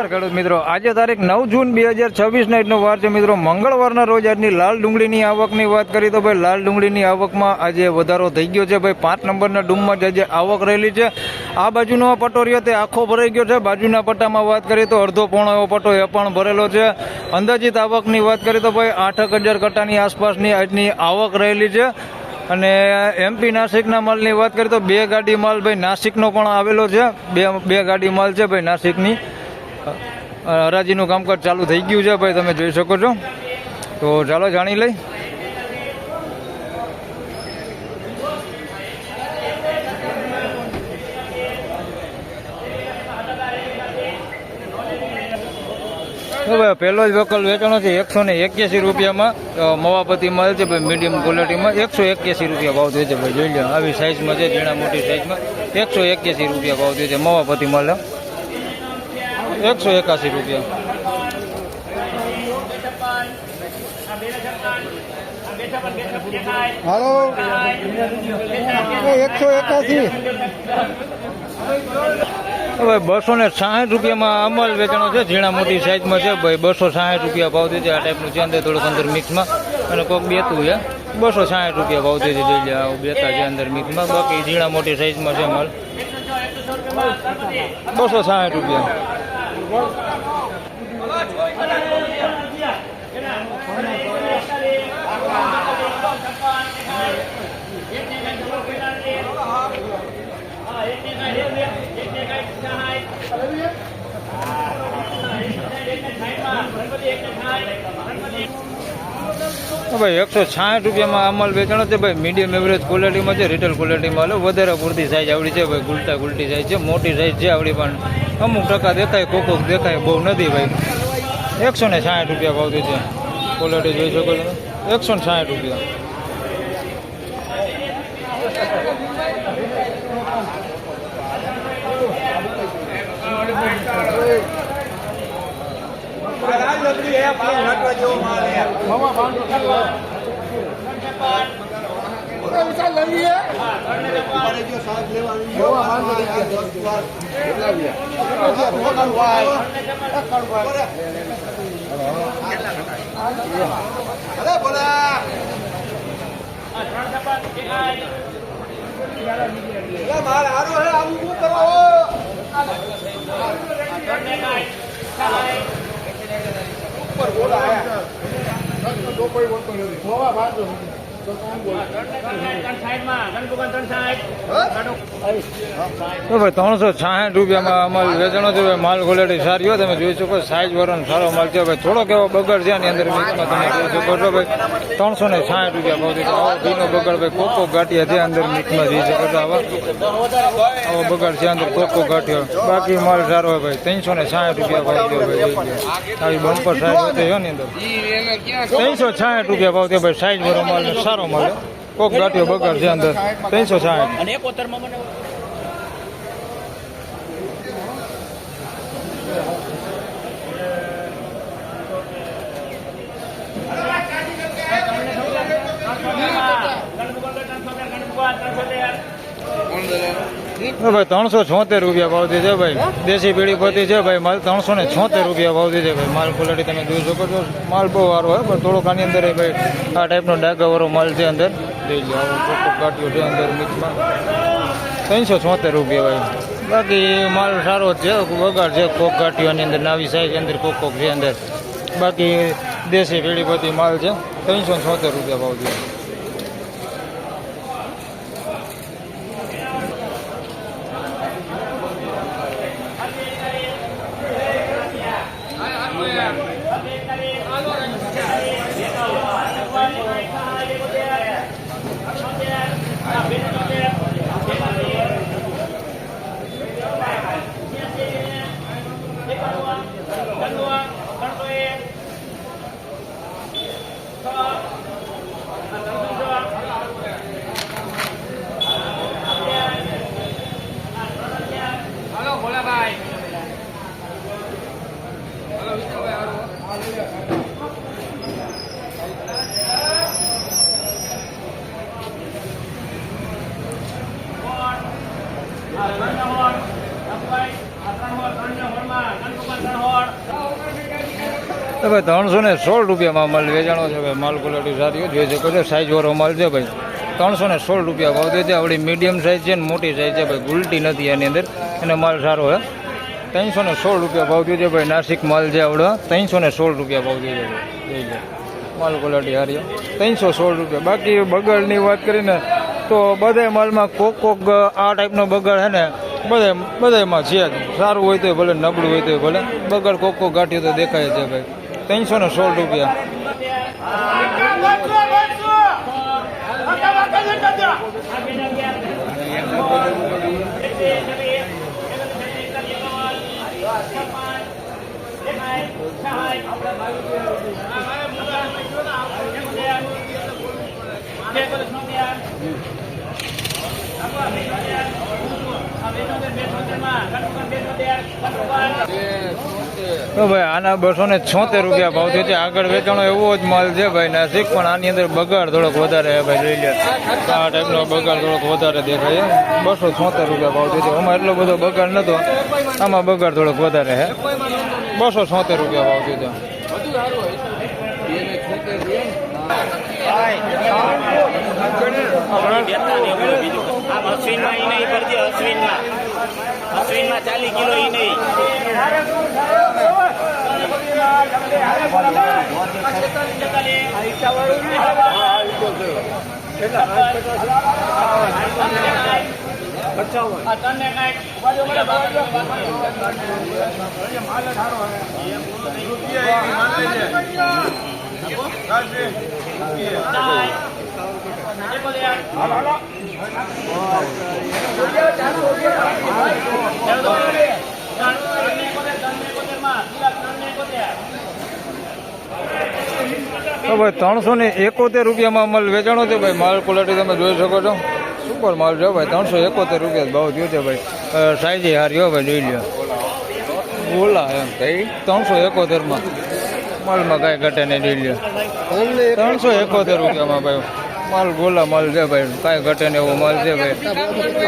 નમસ્કાર ખેડૂત મિત્રો, આજે તારીખ 9 જૂન 2026 ના આજનો વાર છે મિત્રો મંગળવારના રોજ આજની લાલ ડુંગળીની આવકની વાત કરી તો ભાઈ લાલ ડુંગળીની આવકમાં આજે વધારો થઈ ગયો છે ભાઈ 5 નંબરના ડૂમમાં જ આજે આવક રહેલી છે। આ બાજુનો પટ્ટો રહ્યો તે આખો ભરાઈ ગયો છે। બાજુના પટ્ટામાં વાત કરીએ તો અડધો પોણો એવો પટ્ટો એ પણ ભરેલો છે। અંદાજિત આવકની વાત કરીએ તો ભાઈ 8,000 કટ્ટાની આસપાસની આજની આવક રહેલી છે। અને એમપી નાસિકના માલની વાત કરીએ તો 2 ગાડી માલ ભાઈ નાસિકનો પણ આવેલો છે। બે ગાડી માલ છે ભાઈ નાસિકની। હરાજીનું કામકાજ ચાલુ થઈ ગયું છે ભાઈ, તમે જોઈ શકો છો। તો ચાલો જાણી લઈ। ભાઈ પહેલો જ વકલ વેચાણો છે 181 રૂપિયામાં મવાપતિ માલ છે ભાઈ મીડિયમ ક્વોલિટીમાં 181 રૂપિયા ભાવ થયો છે ભાઈ, જોઈ લો આવી સાઇઝમાં છે, ઝીણા મોટી સાઇઝમાં 181 રૂપિયા ભાવ થયો છે મવાપતિ માલ 181 રૂપિયા। હાલો 181 ભાઈ 260 રૂપિયામાં અમલ વેચાણો છે, ઝીણા મોટી સાઇઝમાં છે ભાઈ 260 રૂપિયા ભાવ થયો છે। આ ટાઈપનું છે અંદર થોડુંક અંદર મિક્સમાં અને કોઈક બેતું છે 260 રૂપિયા ભાવ થયો છે, જોઈ લે આવું બેતા છે અંદર મિક્સમાં। બાકી ઝીણા મોટી સાઇઝમાં છે માલ 260 રૂપિયા। ભાઈ 160 રૂપિયામાં અમલ વેચાણો છે ભાઈ મીડિયમ એવરેજ ક્વોલિટીમાં છે, રિટેલ ક્વોલિટીમાં લો વધારે પૂરતી સાઇઝ આવડી છે ભાઈ, ગુલટા ગુલટી સાઇઝ છે, મોટી સાઇઝ છે આવડી પણ અમુક ટકા દેખાય કોકોક દેખાય બહુ નથી ભાઈ। 160 રૂપિયા ભાવ છે, ક્વોલિટી જોઈ શકો છો 160 રૂપિયા। તો ભાઈ 360 રૂપિયામાં અમાલ વેચાણો છે ભાઈ, માલ ક્વોલિટી સારી હોય, તમે જોઈ શકો સાઇઝ વાળાનો સારો માલ છે ભાઈ, થોડોક એવો બગડ છે આની અંદર મિક્સમાં તમે જોઈ શકો છો ભાઈ 360 રૂપિયા ભાવ છે। આવો ઘીનો બગડ ભાઈ કોકો ગાંઠિયા છે અંદર મિક્સમાં જોઈ શકો છો, આવો બગડ છે અંદર કોકો ગાંઠિયો, બાકી માલ સારો હોય ભાઈ 360 રૂપિયા ભાવ છે ભાઈ, આવી બમ્પર સાઇઝ હોતી હોય ને અંદર 360 રૂપિયા ભાવ છે ભાઈ, સાઇઝ વાળો માલ સારો માલ કોક ગાંઠિયો બગડ છે અંદર 360। ભાઈ 376 રૂપિયા ભાવ છે ભાઈ, દેશી પીળી પોતી છે ભાઈ, માલ 376 રૂપિયા ભાવ છે ભાઈ। માલ ક્વોલિટી તમે જોઈ શકો છો, માલ બહુ સારો હોય પણ થોડોક આની અંદર ભાઈ આ ટાઈપનો ડાઘાવાળો માલ છે અંદર, જોઈ લો આવો ચોખ્ખો કાટ્યો છે અંદર મિક્સમાં 376 રૂપિયા ભાઈ। બાકી માલ સારો જ છે, વગાડ છે કોક ગાંઠિયોની અંદર નાવી સાઈઝ અંદર કોક છે અંદર, બાકી દેશી પીળી પોતી માલ છે 376 રૂપિયા ભાવ છે। તો ભાઈ 316 રૂપિયામાં માલ વેચાણો છે ભાઈ. માલ ક્વોલિટી સારી જોઈ શકો છો. સાઈઝ વાળો માલ છે ભાઈ. 316 રૂપિયા ભાવ દે છે. આવડી મીડિયમ સાઈઝ છે ને મોટી સાઈઝ છે ભાઈ. ગુલટી નથી એની અંદર અને માલ સારો હે. 316 રૂપિયા ભાવ દે છે ભાઈ. નાસિક માલ છે આવડો. 316 રૂપિયા ભાવ દે છે ભાઈ. જોઈ લો માલ ક્વોલિટી સારી 316 રૂપિયા. બાકી બગડની વાત કરીને તો બધા માલમાં કોક આ ટાઈપનો બગડ છે ને બધામાં છે જ. સારું હોય તો ભલે, નબળું હોય તો ભલે, બગડ કોક ગાંઠ્યું તો દેખાય છે ભાઈ. 316 રૂપિયા. તો ભાઈ આના 276 રૂપિયા ભાવ થયો છે. આગળ વેચાણો એવો જ માલ છે ભાઈ નાસિક, પણ આની અંદર બગાડ થોડોક વધારે છે ભાઈ. લઈ લે આ ટાઈપનો બગાડ થોડોક વધારે દેખાય છે. 276 રૂપિયા ભાવ થયો છે. આમાં એટલો બધો બગાડ નતો, આમાં બગાડ થોડોક વધારે છે. 276 રૂપિયા ભાવ થયો છે. અશ્વિનમાં 40 કિલો ઈ નહીં. તો ભાઈ 371 રૂપિયામાં માલ વેચાણો છે ભાઈ. માલ ક્વોલિટી તમે જોઈ શકો છો. સુપર માલ છે ભાઈ. 371 રૂપિયા ભાવ થયો છે ભાઈ. સાઈઝ હારી હો ભાઈ. જોઈ લ્યો બોલા એમ કઈ 371માં માલમાં કાંઈ ઘટે નહીં. જોઈ લ્યો 371 રૂપિયામાં ભાઈ. માલ ગોલા માલ છે ભાઈ. કાંઈ ઘટે ને એવો માલ છે ભાઈ.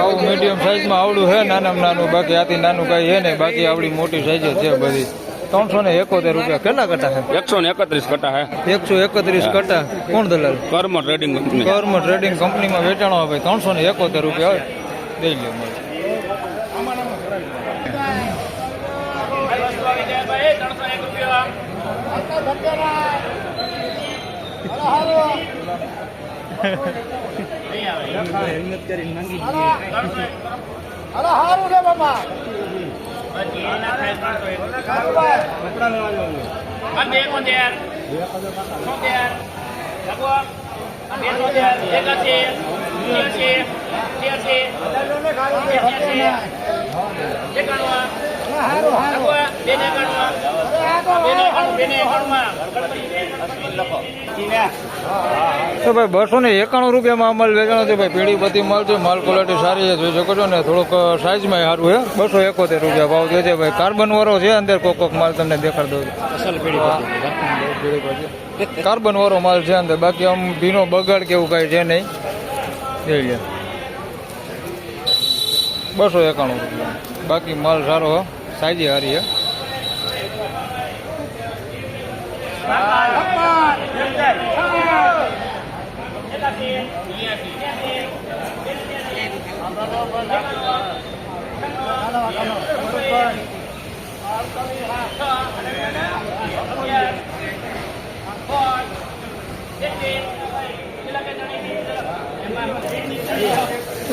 આવું મીડિયમ સાઈઝમાં આવડું છે નાનામાં નાનું. બાકી આથી નાનું કાંઈ છે નહીં. બાકી આવડી મોટી સાઈઝ છે બધી. 371 રૂપિયા. કેટલા કટા છે? 131 કટા હે. 131 કટા. કોણ દલાલ? કર્મ ટ્રેડિંગ કંપની. કર્મ ટ્રેડિંગ કંપનીમાં વેચાણો ભાઈ. 371 રૂપિયા હોય. દઈ લે માલ. તો ભાઈ 291 રૂપિયામાં માલ વેચાણો છે ભાઈ. પેઢીપતિ માલ છે. માલ ક્વોલિટી સારી છે, જોઈ શકો છો ને. થોડુંક સાઈઝમાં સારું છે. 271 રૂપિયા ભાવ થયો છે ભાઈ. કાર્બન વાળો છે અંદર. કોક માલ તમને દેખાડ દઉં. કાર્બન વાળો માલ છે અંદર. બાકી આમ ભીનો બગાડ કેવું કાંઈ છે નહીં. જોઈ લે 291 રૂપિયા. બાકી માલ સારો હો. સાઈઝ સારી છે.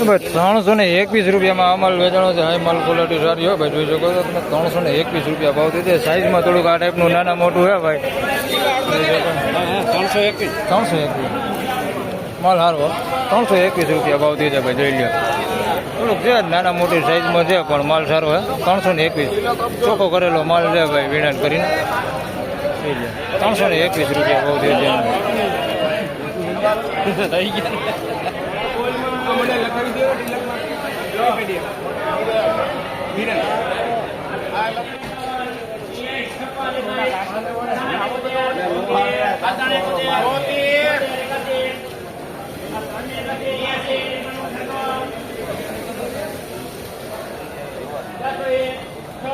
ભાઈ 321 રૂપિયામાં આ માલ વેચાણો છે. હાઈ માલ ક્વોલિટી સારી હોય ભાઈ. જોઈ શકો છો તમે. 321 રૂપિયા ભાવ થયો છે. સાઈઝમાં થોડુંક આ ટાઈપનું નાના મોટું છે ભાઈ. 321 માલ સારો. 321 રૂપિયા ભાવ થયો છે ભાઈ. જોઈ લો થોડુંક છે નાના મોટી સાઈઝમાં છે, પણ માલ સારો છે. 321 ચોખ્ખો કરેલો માલ છે ભાઈ. વિનાટ કરીને 321 રૂપિયા ભાવ થયો છે. તો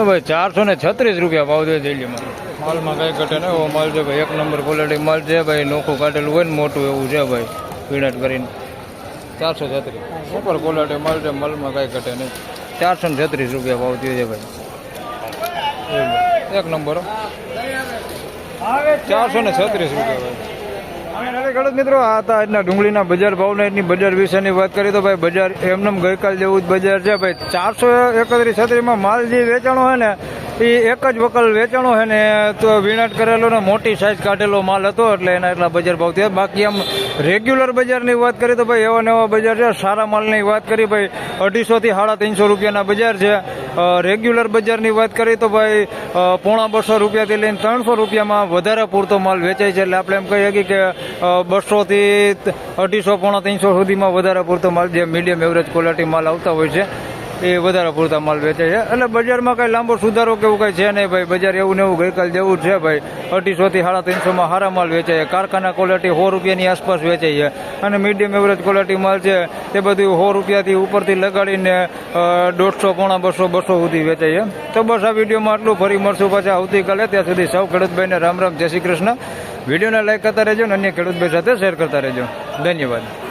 ભાઈ 436 રૂપિયા ભાવ દે જઈલીમાં. માલમાં કઈ ઘટે ને એવો માલ છે ભાઈ, એક નંબર ક્વોલિટી માલ છે ભાઈ. નોખું કાઢેલું હોય ને મોટું એવું છે ભાઈ, પીણટ કરીને 436 સુપર ક્વોલિટી માલ છે. માલમાં કઈ ઘટે નહીં. 436 રૂપિયા ભાવ થયો છે ભાઈ, એક નંબર 436 રૂપિયા ભાઈ. હવે ખેડૂત મિત્રો, આ હતા આજના ડુંગળીના બજાર ભાવના એની બજાર વિશેની વાત કરીએ તો ભાઈ બજાર એમનેમ ગઈકાલ જેવું જ બજાર છે ભાઈ. 431-36 માલ જે વેચાણો હોય ને એ એક જ વકલ વેચાણો છે ને, તો વીણાટ કરેલો ને મોટી સાઇઝ કાઢેલો માલ હતો એટલે એના એટલા બજાર ભાવ થયા. બાકી આમ રેગ્યુલર બજારની વાત કરીએ તો ભાઈ એવા નવા બજાર છે. સારા માલની વાત કરી ભાઈ 250 થી 350 રૂપિયાના બજાર છે. રેગ્યુલર બજારની વાત કરીએ તો ભાઈ 150 રૂપિયાથી લઈને 300 રૂપિયામાં વધારે પૂરતો માલ વેચાય છે. એટલે આપણે એમ કહીએ કે 200 થી 250, 300 સુધીમાં વધારે પૂરતો માલ જે મીડિયમ એવરેજ ક્વોલિટી માલ આવતા હોય છે એ વધારે પૂરતા માલ વેચાય છે. એટલે બજારમાં કઈ લાંબો સુધારો કેવું કઈ છે નહીં ભાઈ. બજાર એવું ને એવું ગઈકાલ જેવું છે ભાઈ. 250 થી 350 સારા માલ વેચાય. કારખાના ક્વોલિટી 100 રૂપિયાની આસપાસ વેચાય છે અને મીડિયમ એવરેજ ક્વોલિટી માલ છે તે બધું 100 રૂપિયાથી ઉપરથી લગાડીને 150, 200 સુધી વેચાય છે. તો બસ આ વિડીયોમાં આટલું. ફરી મળશું પાછા આવતીકાલે. ત્યાં સુધી સૌ ખેડૂતભાઈને રામ રામ, જય શ્રી કૃષ્ણ. વિડીયોને લાઈક કરતા રહેજો અને અન્ય ખેડૂતભાઈ સાથે શેર કરતા રહેજો. ધન્યવાદ.